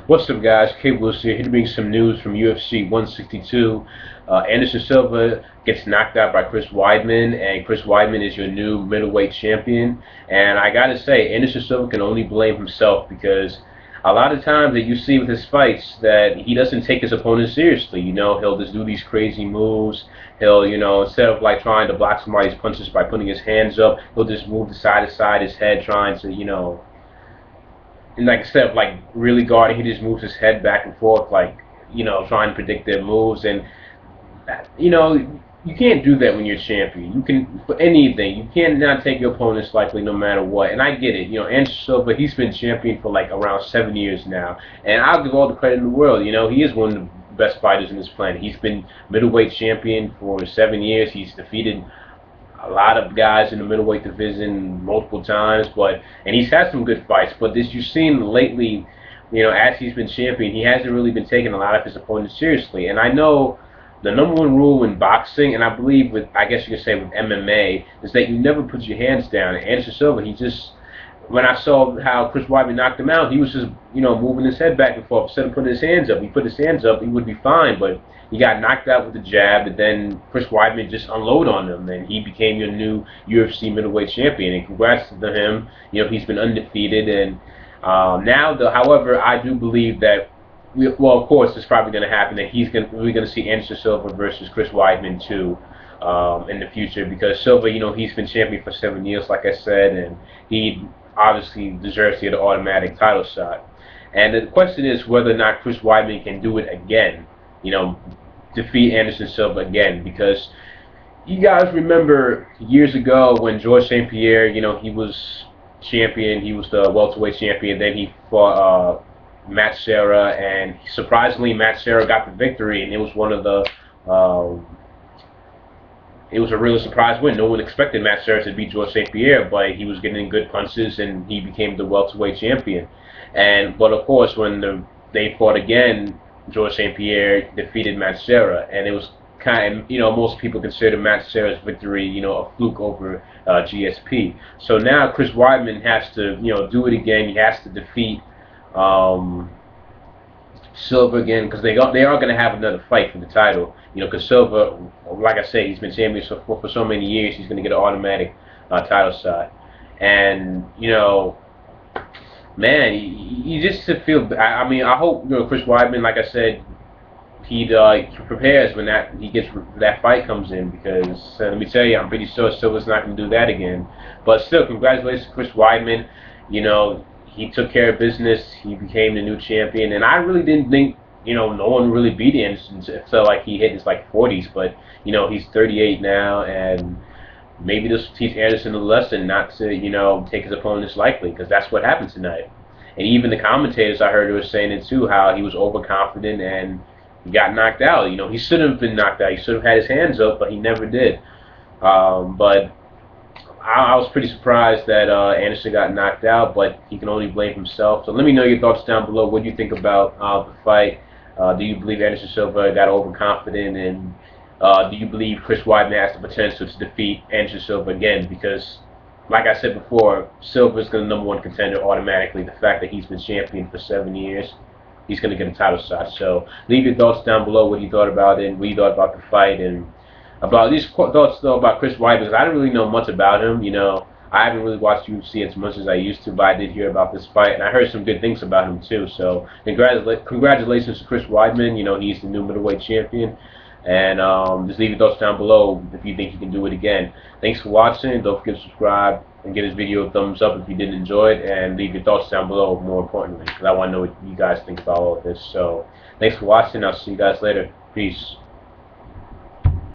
What's up, guys? Cable's here to bring some news from UFC 162. Anderson Silva gets knocked out by Chris Weidman, and Chris Weidman is your new middleweight champion. And I gotta say, Anderson Silva can only blame himself because a lot of times that you see with his fights that he doesn't take his opponent seriously. You know, he'll just do these crazy moves. He'll, instead of like trying to block somebody's punches by putting his hands up, he'll just move to side his head, trying to, and like instead of like really guarding, he just moves his head back and forth, like trying to predict their moves. And you can't do that when you're champion. You can for anything. You can't not take your opponents lightly, no matter what. And I get it. Anderson Silva, he's been champion for like around 7 years now, and I'll give all the credit in the world. He is one of the best fighters in this planet. He's been middleweight champion for 7 years. He's defeated a lot of guys in the middleweight division multiple times, and he's had some good fights. But this you've seen lately, as he's been champion, he hasn't really been taking a lot of his opponents seriously. And I know the number one rule in boxing, and I believe I guess you could say with MMA, is that you never put your hands down. And Anderson Silva, when I saw how Chris Weidman knocked him out, he was just, moving his head back and forth instead of putting his hands up. He put his hands up, he would be fine, but he got knocked out with the jab, and then Chris Weidman just unloaded on him, and he became your new UFC middleweight champion. And congrats to him. He's been undefeated, and however, I do believe that, of course, it's probably going to happen that we're going to see Anderson Silva versus Chris Weidman too in the future, because Silva, he's been champion for 7 years, like I said, and he obviously deserves to get an automatic title shot. And the question is whether or not Chris Weidman can do it again, defeat Anderson Silva again, because you guys remember years ago when George St. Pierre, he was champion, he was the welterweight champion, then he fought Matt Serra, and surprisingly Matt Serra got the victory, and it was one of the it was a really surprise win. No one expected Matt Serra to beat George St. Pierre, but he was getting good punches, and he became the welterweight champion. But of course, when they fought again, George St. Pierre defeated Matt Serra, and it was kind of, most people consider Matt Serra's victory, a fluke over GSP. So now Chris Weidman has to, do it again. He has to defeat Silva again, because they are going to have another fight for the title. Because Silva, like I say, he's been champion for so many years, he's going to get an automatic title shot. And man, you just feel. I mean, I hope Chris Weidman, like I said, he prepares when that fight comes in, because let me tell you, I'm pretty sure Silva's not going to do that again. But still, congratulations to Chris Weidman. He took care of business. He became the new champion, and I really didn't think no one really beat Anderson until like he hit his like 40s. But he's 38 now, and maybe this will teach Anderson a lesson not to take his opponents lightly, because that's what happened tonight. And even the commentators I heard were saying it too, how he was overconfident and he got knocked out. He shouldn't have been knocked out. He should have had his hands up, but he never did. But I was pretty surprised that Anderson got knocked out, but he can only blame himself. So let me know your thoughts down below. What do you think about the fight? Do you believe Anderson Silva got overconfident, and do you believe Chris Weidman has the potential to defeat Anderson Silva again? Because, like I said before, Silva's going to #1 contender automatically. The fact that he's been champion for 7 years, he's going to get a title shot. So leave your thoughts down below. What you thought about it, what you thought about the fight, and about these thoughts though about Chris Weidman, because I didn't really know much about him. I haven't really watched UFC as much as I used to, but I did hear about this fight, and I heard some good things about him too. So congratulations to Chris Weidman. He's the new middleweight champion. And just leave your thoughts down below if you think he can do it again. Thanks for watching. Don't forget to subscribe and give this video a thumbs up if you did enjoy it, and leave your thoughts down below, more importantly, because I want to know what you guys think about all of this. So thanks for watching. I'll see you guys later. Peace.